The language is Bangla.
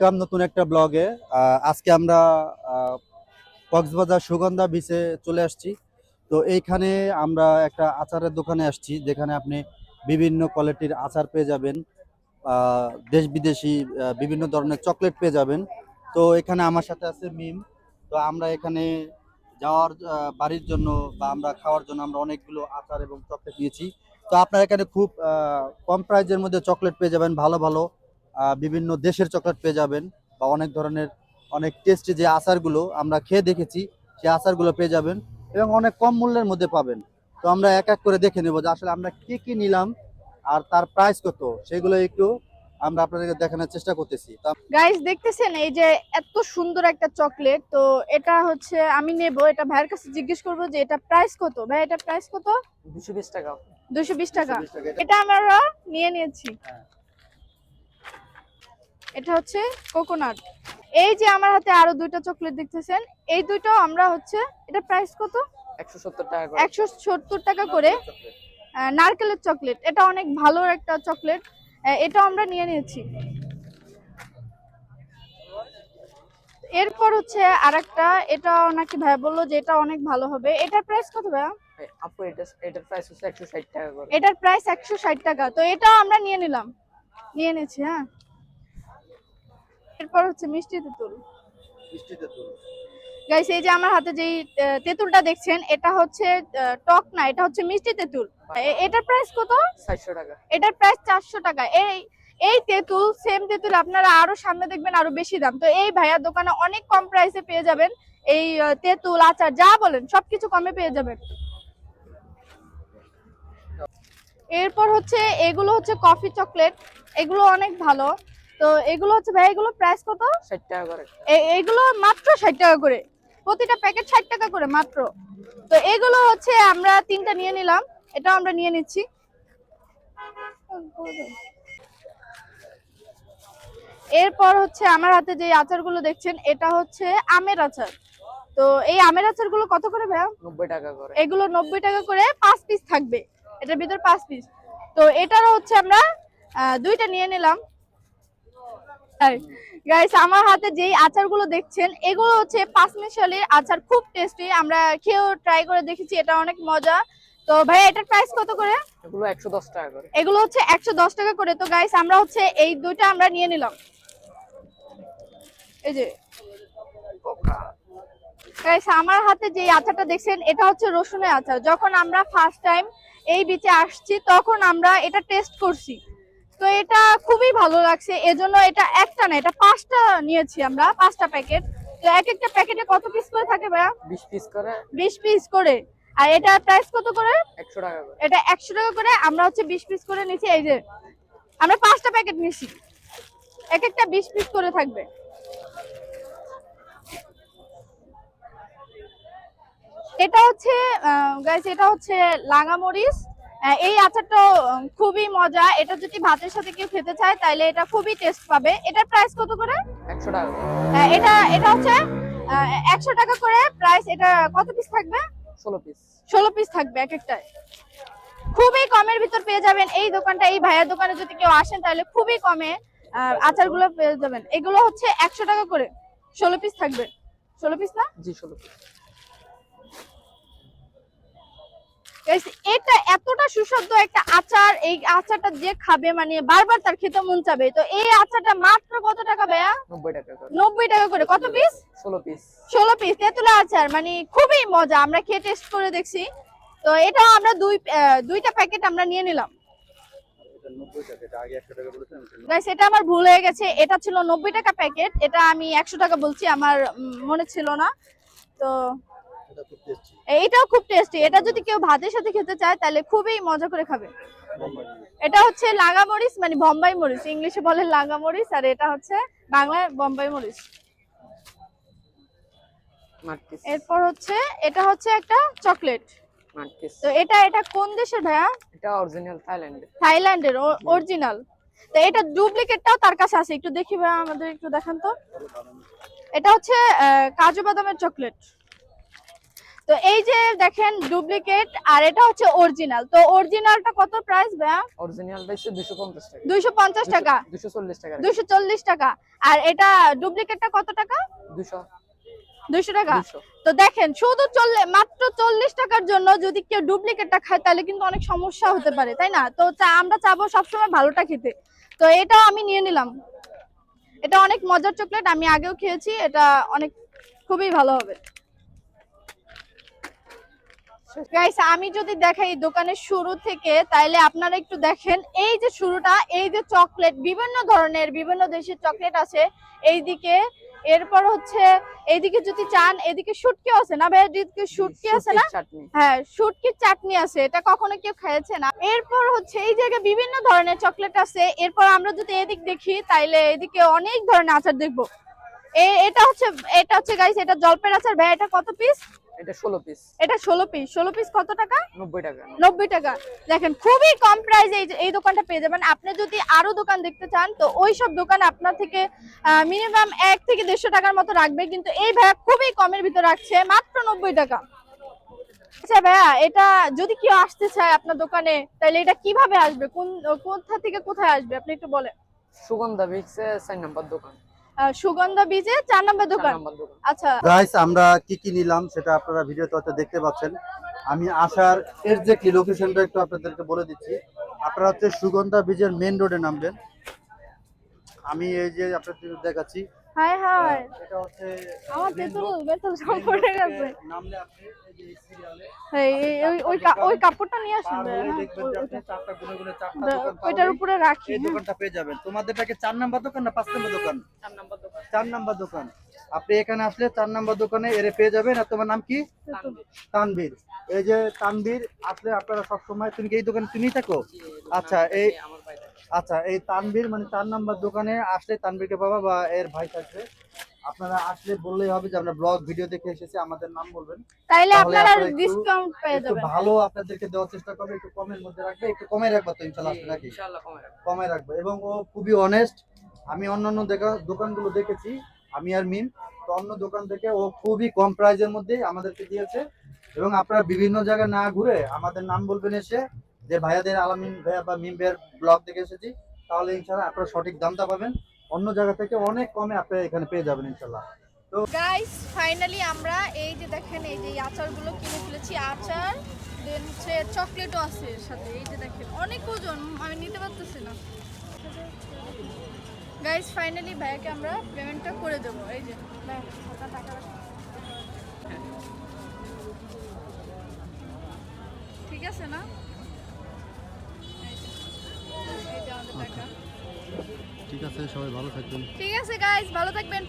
ওয়েলকাম নতুন একটা ব্লগে। আজকে আমরা কক্সবাজার সুগন্ধা বিচে চলে আসছি। তো এইখানে আমরা একটা আচারের দোকানে আসছি, যেখানে আপনি বিভিন্ন কোয়ালিটির আচার পেয়ে যাবেন, দেশ বিদেশি বিভিন্ন ধরনের চকলেট পেয়ে যাবেন। তো এখানে আমার সাথে আছে মিম। তো আমরা এখানে যাওয়ার বাড়ির জন্য বা আমরা খাওয়ার জন্য আমরা অনেকগুলো আচার এবং চকলেট নিয়েছি। তো আপনারা এখানে খুব কম প্রাইজের মধ্যে চকলেট পেয়ে যাবেন, ভালো ভালো বিভিন্ন দেশের চকলেট পেয়ে যাবেন, বা অনেক ধরনের অনেক টেস্টি যে আচারগুলো আমরা খেয়ে দেখেছি সেই আচারগুলো পেয়ে যাবেন, এবং অনেক কম মূল্যের মধ্যে পাবেন। তো আমরা এক এক করে দেখে নেবো যে আসলে আমরা কি কি নিলাম আর তার প্রাইস কত, সেগুলো একটু আমরা আপনাদেরকে দেখানোর চেষ্টা করতেছি। গাইস দেখতেছেন এই যে এত সুন্দর একটা চকলেট। তো এটা হচ্ছে আমি নেব, এটা ভাইয়ের কাছে জিজ্ঞেস করব যে এটা প্রাইস কত। ভাই এটা প্রাইস কত? 220 টাকা। 220 টাকা। 220 টাকা এটা আমরা নিয়ে নিয়েছি। হ্যাঁ। এটা হচ্ছে কোকোনাট। এই যে আমার হাতে আরো দুইটা চকলেট দেখতেছেন, এই দুইটাও আমরা হচ্ছে, এটা প্রাইস কত? 170 টাকা করে। 170 টাকা করে। নারকেলের চকলেট, এটা অনেক ভালো একটা চকলেট, এটা আমরা নিয়ে নিয়েছি। এরপর হচ্ছে আরেকটা, এটা নাকি ভাই বললো যে এটা অনেক ভালো হবে। এটার প্রাইস কত ভাইয়া? আপু এটার প্রাইস হচ্ছে 160 টাকা করে। এটার প্রাইস 160 টাকা। তো এটা আমরা নিয়ে নিলাম, নিয়ে নিয়েছি। হ্যাঁ, এরপর হচ্ছে মিষ্টি তেঁতুল। গাইস এই যে আমার হাতে যেই তেঁতুলটা দেখছেন, এটা হচ্ছে টক না, এটা হচ্ছে মিষ্টি তেঁতুল। এটার প্রাইস কত? 400 টাকা। এটার প্রাইস 400 টাকা। এই এই তেঁতুল, সেম তেঁতুল আপনারা আরো সামনে দেখবেন আরো বেশি দাম। তো এই ভাইয়ার দোকানে অনেক কম প্রাইসে পেয়ে যাবেন এই তেঁতুল, আচার যা বলেন সবকিছু কমে পেয়ে যাবেন। এরপর হচ্ছে এগুলো হচ্ছে কফি চকলেট, এগুলো অনেক ভালো। তো এগুলো হচ্ছে ভাই, এগুলো প্রাইস কত? 60 টাকা করে। এগুলো মাত্র 60 টাকা করে, প্রতিটা প্যাকেট 60 টাকা করে মাত্র। তো এগুলো হচ্ছে আমরা তিনটা নিয়ে নিলাম, এটাও আমরা নিয়ে নিচ্ছি। এরপর হচ্ছে আমার হাতে যে আচারগুলো দেখছেন, এটা হচ্ছে আমের আচার। তো এই আমের আচারগুলো কত করে ভাইয়া? 90 টাকা করে। এগুলো 90 টাকা করে, 5 পিস থাকবে, এটার ভিতর 5 পিস। তো এটারও হচ্ছে আমরা দুইটা নিয়ে নিলাম। গাইস আমার হাতে যেই আচারগুলো দেখছেন, এগুলো হচ্ছে পাঁচমিশালির আচার, খুব টেস্টি। আমরা খেয়েও ট্রাই করে দেখেছি, এটা অনেক মজা। তো ভাই এটার প্রাইস কত করে? এগুলো 110 টাকা করে। এগুলো হচ্ছে 110 টাকা করে। তো গাইস আমরা হচ্ছে এই দুইটা আমরা নিয়ে নিলাম। এই যে গাইস আমার হাতে যে আচারটা দেখছেন, এটা হচ্ছে রসুনের আচার। যখন আমরা ফার্স্ট টাইম এই বিচে আসছি তখন আমরা এটা টেস্ট করছি, তো এটা খুবই ভালো লাগছে। এজন্য এটা একটা না, এটা 5টা নিয়েছি আমরা, 5টা প্যাকেট। তো এক একটা প্যাকেটে কত পিস করে থাকে ভাইয়া? 20 পিস করে। 20 পিস করে। আর এটা প্রাইস কত করে? 100 টাকা করে। এটা 100 টাকা করে। আমরা হচ্ছে 20 পিস করে নিছি। এই যে আমরা 5টা প্যাকেট নিছি, এক একটা 20 পিস করে থাকবে। এটা হচ্ছে গাইস, এটা হচ্ছে লাঙ্গামরিচ। এই আচারটা খুবই মজা, এটা যদি ভাতের সাথে কেউ খেতে চায় তাহলে এটা খুবই টেস্ট পাবে। এটার প্রাইস কত করে? 100 টাকা করে। এটা এটা হচ্ছে 100 টাকা করে প্রাইস। এটা কত পিস থাকবে? 16 পিস। 16 পিস থাকবে এক একটায়। খুবই কমের ভিতর পেয়ে যাবেন এই দোকানটা। এই ভাইয়ার দোকানে যদি কেউ আসেন তাহলে খুবই কমে আচারগুলো পেয়ে যাবেন। এগুলো হচ্ছে 100 টাকা করে, 16 পিস থাকবে। 16 পিস না? জি 16 পিস। এটা এতটা সুস্বাদু একটা আচার, এই আচারটা যে খাবে মানে বারবার তার খেতে মন চাবে। তো এই আচারটা মাত্র কত টাকা ভাইয়া? 90 টাকা করে। 90 টাকা করে। কত পিস? 16 পিস। 16 পিস তেঁতুলা আচার, মানে খুবই মজা। আমরা খেয়ে টেস্ট করে দেখছি। তো এটা আমরা দুইটা প্যাকেট আমরা নিয়ে নিলাম। গাইস এটা আমার ভুল হয়ে গেছে, এটা ছিল 90 টাকা প্যাকেট, এটা আমি 100 টাকা বলছি, আমার মনে ছিল না। তো এইটাও খুব টেস্টি, এটা যদি কেউ ভাতের সাথে খেতে চায় তাহলে খুবই মজা করে খাবে। এটা হচ্ছে লাগা মরিচ, মানে বোম্বাই মরিচ, ইংলিশে বলে লাগা মরিচ, আর এটা হচ্ছে বাংলায় বোম্বাই মরিচ। এরপর হচ্ছে এটা হচ্ছে একটা চকলেট। তো এটা কোন দেশের ভাইয়া? এটা অরিজিনাল থাইল্যান্ডের। থাইল্যান্ডের অরিজিনাল। তো এটা ডুপ্লিকেটটাও তার কাছে আছে, একটু দেখি ভাই, আমাদের একটু দেখান তো। এটা হচ্ছে কাজু বাদামের চকলেট। তো তো এই যে দেখেন ডুপ্লিকেট আর এটা হচ্ছে অরিজিনাল। তো অরিজিনালটা কত প্রাইস ভাইয়া? অরিজিনাল বেশি 250 টাকা। 250 টাকা, 240 টাকা। 240 টাকা। আর এটা ডুপ্লিকেটটা কত টাকা? 200 200 টাকা। 200। তো দেখেন শুধু মাত্র 40 টাকার জন্য যদি কেউ ডুপ্লিকেটটা খায় তাহলে কিন্তু অনেক সমস্যা হতে পারে, তাই না? তো আমরা চাবো সবসময় ভালোটা খেতে। তো এটাও আমি নিয়ে নিলাম। এটা অনেক মজার চকলেট, আমি আগেও খেয়েছি, এটা অনেক খুবই ভালো হবে। গাইস আমি যদি দেখাই দোকানের শুরু থেকে, তাইলে আপনারা একটু দেখেন এই যে শুরুটা, এই যে চকলেট, বিভিন্ন ধরনের বিভিন্ন দেশের চকলেট আছে এইদিকে। এরপর হচ্ছে এইদিকে যদি চান এদিকে শুটকি আছে না ভাই? এদিকে শুটকি আছে না? চাটনি। হ্যাঁ, শুটকির চাটনি আছে, এটা কখনো কেউ খেয়েছে না? এরপর হচ্ছে এই জায়গায় বিভিন্ন ধরনের চকলেট আছে। এরপর আমরা যদি এদিক দেখি তাইলে এদিকে অনেক ধরনের আচার দেখবো। এটা হচ্ছে গাইস, এটা জলপাইয়ের আচার। ভাই এটা কত পিস? এটা 16 পিস। এটা 16 পিস। 16 পিস কত টাকা? 90 টাকা। 90 টাকা। দেখেন খুবই কম প্রাইসে এই দোকানটা পেয়ে যাবেন। আপনি যদি আরো দোকান দেখতে চান তো ওই সব দোকান আপনার থেকে মিনিমাম 1 থেকে 150 টাকার মতো রাখবে, কিন্তু এই ভাইয়া খুবই কমের ভিতর রাখছে, মাত্র 90 টাকা। আচ্ছা ভাইয়া, এটা যদি কেউ আসতে চায় আপনার দোকানে তাহলে এটা কিভাবে আসবে? কোথা থেকে কোথায় আসবে আপনি একটু বলেন। সুগন্ধা বিক্সে 4 নাম্বার দোকান। সুগন্ধা বীজে 4 নম্বর 4 দোকান। নাম্বার দোকান। আচ্ছা গাইস আমরা কি কি নিলাম সেটা আপনারা ভিডিওতে হয়তো দেখতে পাচ্ছেন। আমি আসার এক্স্যাক্টলি লোকেশনটা একটু আপনাদেরকে বলে দিচ্ছি। আপনারা হচ্ছে সুগন্ধা ব্রিজের মেইন রোডে নামবেন। আমি এই যে আপনাদের দেখাচ্ছি, হাই হাই, এটা হচ্ছে আমার main তেতুল road। বেতুল সব main পড়ে road গেছে। থেকে নামলে আপনি এই যে এই সিরিয়ালে ওই কাপড়টা নিয়ে আসেন তাহলে ভাইয়া, দেখবেন যে আপনি চারটা গুনে গুনে চারটা হ্যাঁ, দোকান ওইটার পাবেন। উপরে রাখি। এই দোকানটা পেয়ে যাবেন। তোমাদেরটাকে 4 নাম্বার দোকান না 5 নাম্বার দোকান? 4 নাম্বার দোকান। 4 নাম্বার দোকান। আপনি এখানে আসলে 4 নাম্বার দোকানে এরে পেয়ে যাবেন। আর তোমার নাম কি? তানভীর। এই যে তানভীর আসলে আপনারা সব সময়, তুমি কি এই দোকানে তুমিই থাকো? আচ্ছা এই আমার ভাই। আচ্ছা এই তানভীর মানে 4 নাম্বার দোকানে আসলে তানভীরকে পাবা বা এর ভাই থাকবে। আপনারা আসলে বললেই হবে যে আমরা ব্লগ ভিডিও দেখে এসেছি, আমাদের নাম বলবেন। তাইলে তাহলে আপনারা আপনারা একটু- ডিসকাউন্ট পেয়ে একটু যাবেন। ভালো আপনাদেরকে দেওয়ার চেষ্টা করবে, একটু কমের মধ্যে রাখবে, একটু কমে রাখবে তো ইনশাআল্লাহ আসলে নাকি? ইনশাআল্লাহ কমে রাখবো। কমে রাখবে। এবং ও খুবই অনেস্ট। আমি অন্যান্য দোকানগুলো দেখেছি, আমি আর মিম, তো অন্য দোকান থেকে ও খুবই কম প্রাইজের মধ্যে আমাদেরকে দিয়েছে। এবং আপনারা বিভিন্ন জায়গায় না ঘুরে আমাদের নাম বলবেন এসে যে ভাইয়াদের আলামিন ভাইয়া বা মিম ভাইয়ার ব্লগ দেখে এসেছি, তাহলে ইনশাআল্লাহ আপনারা সঠিক দামটা পাবেন। অন্য জায়গা থেকে অনেক কমে আপনারা এখানে পেয়ে যাবেন ইনশাআল্লাহ। গাইস ফাইনালি আমরা এই যে দেখেন এই যে আচারগুলো কিনে ফেলেছি। আচার দেন হচ্ছে চকলেটও আছে এর সাথে। এই যে দেখেন অনেক ওজন, আমি নিতে পারতেছি না। গাইস ফাইনালি ভাইয়াকে আমরা পেমেন্টটা করে দেবো। এই যে ভাই, আপনার টাকা রাখুন। ঠিক আছে না? এই যে আমাদের টাকা। ঠিক আছে, সবাই ভালো থাকবেন। ঠিক আছে গাইস, ভালো থাকবেন।